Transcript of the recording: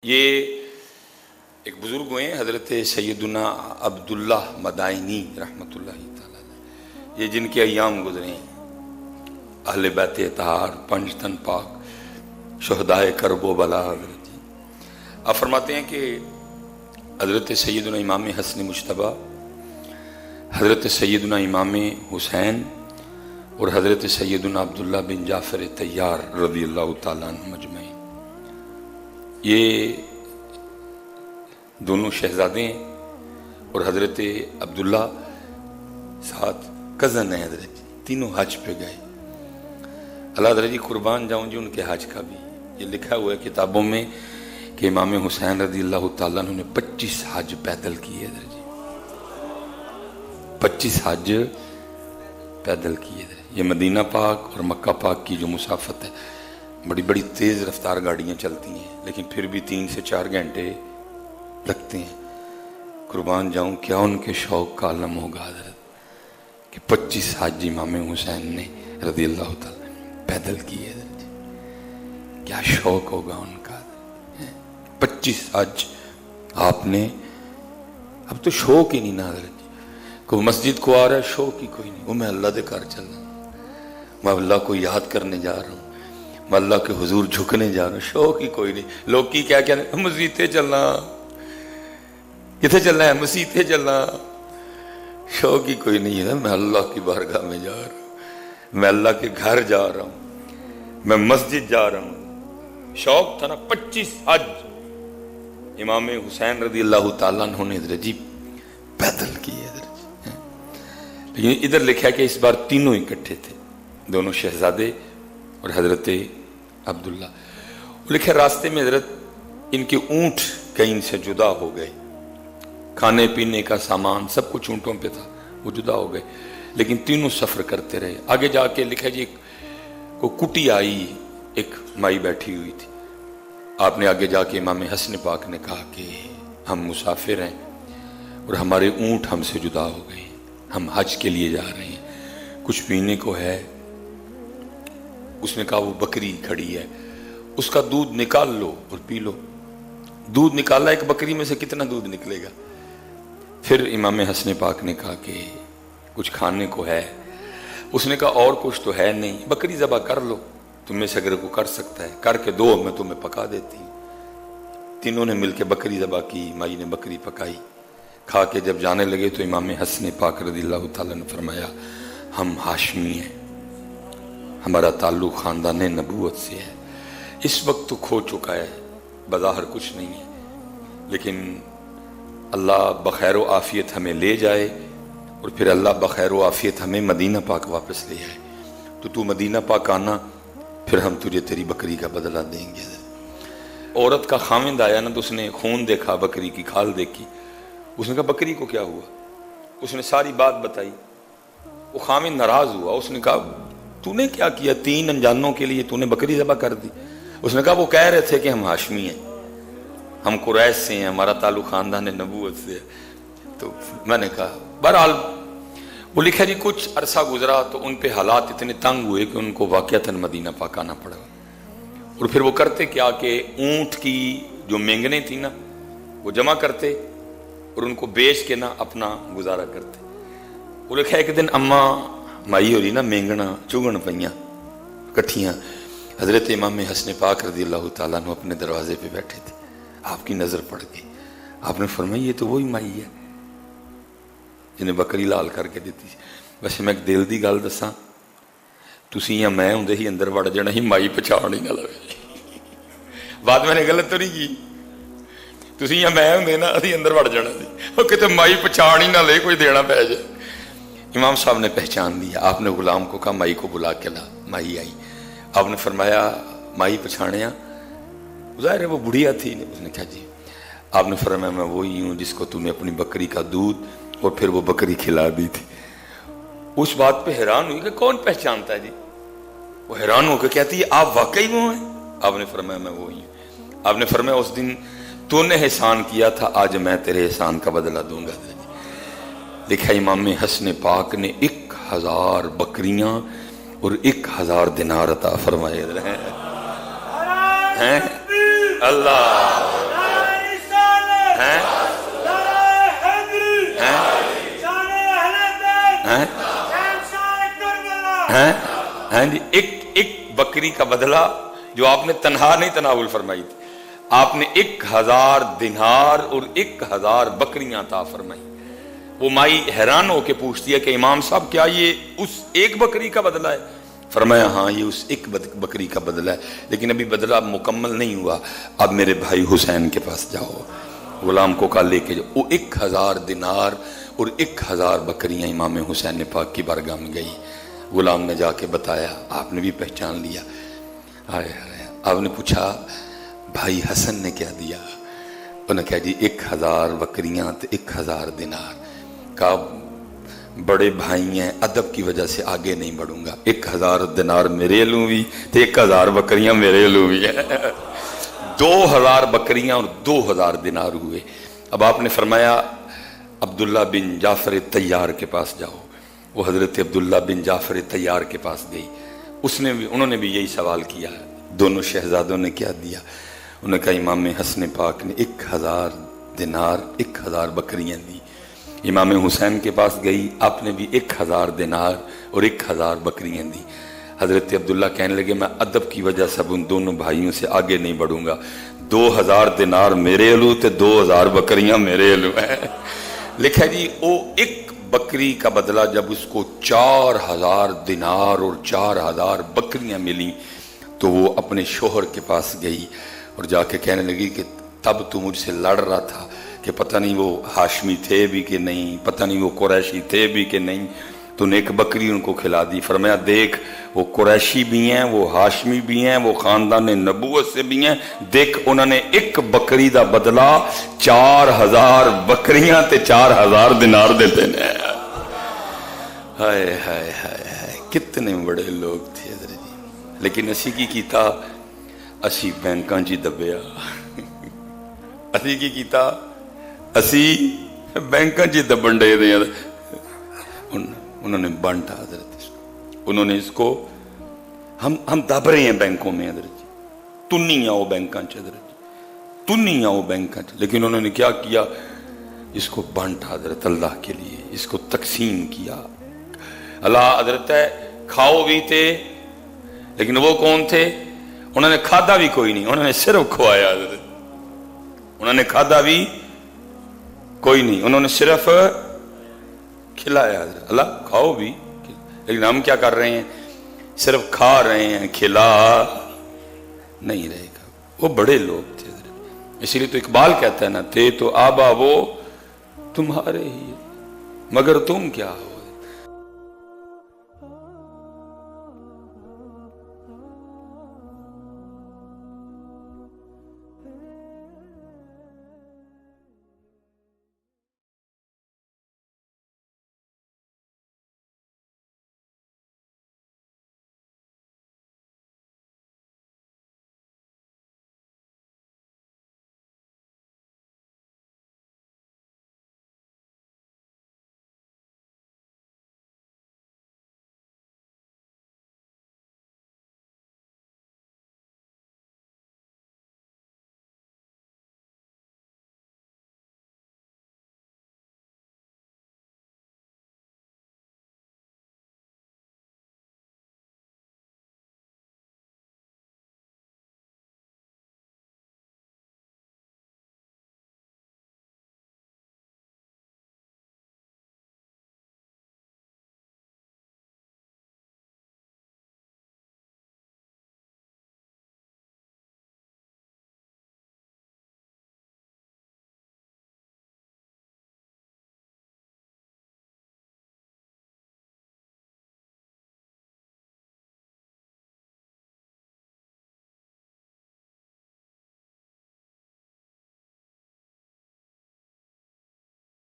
یہ ایک بزرگ ہوئے حضرت سیدنا عبداللہ مدائنی رحمۃ اللہ تعالی، یہ جن کے ایام گزرے ہیں، اہل بیت اطہار، پنج تن پاک، شہدائے کرب و بلا حضرت جی۔ آپ فرماتے ہیں کہ حضرت سیدنا امام حسن مجتبیٰ، حضرت سیدنا امام حسین اور حضرت سیدنا عبداللہ بن جعفر طیار رضی اللہ تعالیٰ عنہ مجمعین، یہ دونوں شہزادے ہیں اور حضرت عبداللہ ساتھ کزن ہیں حضرت جی، تینوں حج پہ گئے۔ اللہ حضرت جی قربان جاؤں جی ان کے حج کا بھی یہ لکھا ہوا ہے کتابوں میں کہ امام حسین رضی اللہ تعالیٰ عنہ نے 25 حج پیدل کیے حضرت جی، 25 حج پیدل کیے حضرت۔ یہ مدینہ پاک اور مکہ پاک کی جو مسافت ہے، بڑی بڑی تیز رفتار گاڑیاں چلتی ہیں لیکن پھر بھی 3 سے 4 گھنٹے لگتے ہیں۔ قربان جاؤں کیا ان کے شوق کا عالم ہوگا حضرت کہ 25 حج امام حسین نے رضی اللہ تعالیٰ پیدل کیے حضرت، کیا شوق ہوگا ان کا۔ 25 حج آپ نے، اب تو شوق ہی نہیں نا حضرت جی، کوئی مسجد کو آ رہا ہے شوق ہی کوئی نہیں، وہ میں اللہ دے کر چل رہا ہوں، میں اللہ کو یاد کرنے جا رہا ہوں، میں اللہ کے حضور جھکنے جا رہا ہوں، شوق ہی کوئی نہیں۔ لوگ کی کیا کہتے ہیں، مسجد چلنا، کتنے چلنا ہے، مسجد چلنا، شوق ہی کوئی نہیں ہے۔ میں اللہ کی بارگاہ میں جا رہا ہوں، میں اللہ کے گھر جا رہا ہوں، میں مسجد جا رہا ہوں۔ شوق تھا نا۔ 25 حج امام حسین رضی اللہ تعالیٰ عنہ نے حضرت جی پیدل کیے حضرت جی۔ لیکن ادھر لکھا ہے کہ اس بار تینوں اکٹھے تھے، دونوں شہزادے اور حضرت عبداللہ۔ لکھے راستے میں حضرت ان کے اونٹ کہیں سے جدا ہو گئے، کھانے پینے کا سامان سب کچھ اونٹوں پہ تھا، وہ جدا ہو گئے، لیکن تینوں سفر کرتے رہے۔ آگے جا کے لکھا جی کوئی کٹی آئی، ایک مائی بیٹھی ہوئی تھی۔ آپ نے آگے جا کے امام حسن پاک نے کہا کہ ہم مسافر ہیں اور ہمارے اونٹ ہم سے جدا ہو گئے، ہم حج کے لیے جا رہے ہیں، کچھ پینے کو ہے؟ اس نے کہا وہ بکری کھڑی ہے، اس کا دودھ نکال لو اور پی لو۔ دودھ نکالا ایک بکری میں سے، کتنا دودھ نکلے گا؟ پھر امام حسن پاک نے کہا کہ کچھ کھانے کو ہے؟ اس نے کہا اور کچھ تو ہے نہیں، بکری ذبح کر لو، تم میں سے اگر کو کر سکتا ہے کر کے دو، میں تمہیں پکا دیتی ہوں۔ تینوں نے مل کے بکری ذبح کی، مائی نے بکری پکائی، کھا کے جب جانے لگے تو امام حسن پاک رضی اللہ تعالیٰ نے فرمایا ہم ہاشمی ہیں، ہمارا تعلق خاندان نبوت سے ہے۔ اس وقت تو کھو چکا ہے، بظاہر کچھ نہیں ہے، لیکن اللہ بخیر و عافیت ہمیں لے جائے اور پھر اللہ بخیر و عافیت ہمیں مدینہ پاک واپس لے آئے، تو مدینہ پاک آنا، پھر ہم تجھے تیری بکری کا بدلہ دیں گے۔ عورت کا خاوند آیا نا تو اس نے خون دیکھا، بکری کی کھال دیکھی، اس نے کہا بکری کو کیا ہوا؟ اس نے ساری بات بتائی، وہ خاوند ناراض ہوا، اس نے کہا تو نے کیا کیا، 3 انجانوں کے لیے تو نے بکری ذبح کر دی؟ اس نے کہا وہ کہہ رہے تھے کہ ہم ہاشمی ہیں، ہم قریش سے ہیں، ہمارا تعلق خاندان نبوت سے ہے، تو میں نے کہا بہرحال وہ لکھا جی کچھ عرصہ گزرا تو ان پہ حالات اتنے تنگ ہوئے کہ ان کو واقعتاً مدینہ پاک آنا پڑا، اور پھر وہ کرتے کیا کہ اونٹ کی جو مینگنیں تھیں نا وہ جمع کرتے اور ان کو بیچ کے نا اپنا گزارا کرتے۔ وہ لکھا ایک دن اماں مائی ہو رہی نا مینگنا چگن پئیاں کٹھیاں، حضرت امام حسن پاک رضی اللہ تعالیٰ عنہ اپنے دروازے پہ بیٹھے تھے، آپ کی نظر پڑ گئی، آپ نے فرمایا یہ تو وہی مائی ہے جنہیں بکری لال کر کے دیتی۔ ویسے میں ایک دل دی گل دساں، تسی یا میں ہوندے ہی اندر وڑ جانا ہی، مائی پچھاڑ ہی نہ لگے، بات میں نے غلط تو نہیں کی، تسی یا میں ہوندے نا اسی اندر وڑ جانا سی، وہ کہتے مائی پچھاڑ ہی نہ لے، کوئی دینا پہ جائے۔ امام صاحب نے پہچان لیا، آپ نے غلام کو کہا مائی کو بلا کے لا، مائی آئی، آپ نے فرمایا مائی پچھاڑیا؟ ظاہر ہے وہ بڑھیا تھی، اس نے کہا جی۔ آپ نے فرمایا میں وہی ہوں جس کو تم نے اپنی بکری کا دودھ اور پھر وہ بکری کھلا دی تھی۔ اس بات پہ حیران ہوئی کہ کون پہچانتا ہے جی؟ وہ حیران ہو کے کہتی ہے آپ واقعی وہ ہیں؟ آپ نے فرمایا میں وہی ہوں۔ آپ نے فرمایا اس دن تو نے احسان کیا تھا، آج میں تیرے احسان کا بدلہ دوں گا۔ لکھا امام حسن پاک نے 1000 بکریاں اور 1000 دینار عطا فرمائے ہیں۔ اللہ ہاں جی، ایک بکری کا بدلہ جو آپ نے تنہا نہیں تناول فرمائی تھی، آپ نے 1000 دینار اور 1000 بکریاں عطا فرمائی۔ وہ مائی حیران ہو کے پوچھتی ہے کہ امام صاحب کیا یہ اس ایک بکری کا بدلہ ہے؟ فرمایا ہاں یہ اس ایک بکری کا بدلہ ہے، لیکن ابھی بدلہ مکمل نہیں ہوا، اب میرے بھائی حسین کے پاس جاؤ، غلام کو کہا لے کے جاؤ۔ وہ 1000 دینار اور 1000 بکریاں امام حسین پاک کی بارگاہ میں گئی۔ غلام نے جا کے بتایا، آپ نے بھی پہچان لیا۔ آپ نے پوچھا بھائی حسن نے کیا دیا؟ انہوں نے کہا جی 1000 بکریاں تو 1000 دینار۔ کہا بڑے بھائی ہیں، ادب کی وجہ سے آگے نہیں بڑھوں گا، 1000 دینار میرے علوں بھی تو 1000 بکریاں میرے علوں بھی ہیں۔ 2000 بکریاں اور 2000 دینار ہوئے۔ اب آپ نے فرمایا عبداللہ بن جعفر طیار کے پاس جاؤ۔ وہ حضرت عبداللہ بن جعفر طیار کے پاس گئی، انہوں نے بھی یہی سوال کیا۔ دونوں شہزادوں نے کیا دیا؟ انہوں نے کہا امام حسن پاک نے 1000 دینار 1000 بکریاں دی۔ امام حسین کے پاس گئی، آپ نے بھی 1000 دینار اور 1000 بکریاں دی۔ حضرت عبداللہ کہنے لگے میں ادب کی وجہ سے ان دونوں بھائیوں سے آگے نہیں بڑھوں گا، 2000 دینار میرے علو تے 2000 بکریاں میرے علو ہیں۔ لکھا جی وہ ایک بکری کا بدلہ جب اس کو 4000 دینار اور 4000 بکریاں ملی تو وہ اپنے شوہر کے پاس گئی اور جا کے کہنے لگی کہ تب تو مجھ سے لڑ رہا تھا کہ پتہ نہیں وہ ہاشمی تھے بھی کہ نہیں، پتہ نہیں وہ قریشی تھے بھی کہ نہیں، تو نے ایک بکری ان کو کھلا دی۔ فرمایا دیکھ وہ قریشی بھی ہیں، وہ ہاشمی بھی ہیں، وہ خاندان نبوت سے بھی ہیں، دیکھ انہوں نے ایک بکری دا بدلہ 4000 بکریاں تے 4000 دینار دیتے ہیں۔ ہائے ہائے ہائے ہائے کتنے بڑے لوگ تھے حضرت جی، لیکن اسی کی کیتا اسی بینکاں جی دبیا، اسی کی کیتا اسی بینکاں جی دبن دے دیں۔ انہوں نے بانٹا حضرت اس کو، انہوں نے اس کو ہم دب رہے ہیں بینکوں میں حضرت جی، تنی آؤ بینکاں چ حضرت جی، تنی آؤ بینکاں چ، لیکن انہوں نے کیا کیا؟ اس کو بانٹا حضرت اللہ کے لیے، اس کو تقسیم کیا۔ اللہ حضرت ہے کھاؤ بھی تھے لیکن وہ کون تھے؟ انہوں نے کھادا بھی کوئی نہیں، انہوں نے صرف کھوایا حضرت، انہوں نے کھادا بھی کوئی نہیں، انہوں نے صرف کھلایا حضرت۔ اللہ کھاؤ بھی، لیکن ہم کیا کر رہے ہیں؟ صرف کھا رہے ہیں، کھلا نہیں رہے گا۔ وہ بڑے لوگ تھے حضرت، اسی لیے تو اقبال کہتا ہے نا، تھے تو آبا وہ تمہارے ہی مگر تم کیا ہو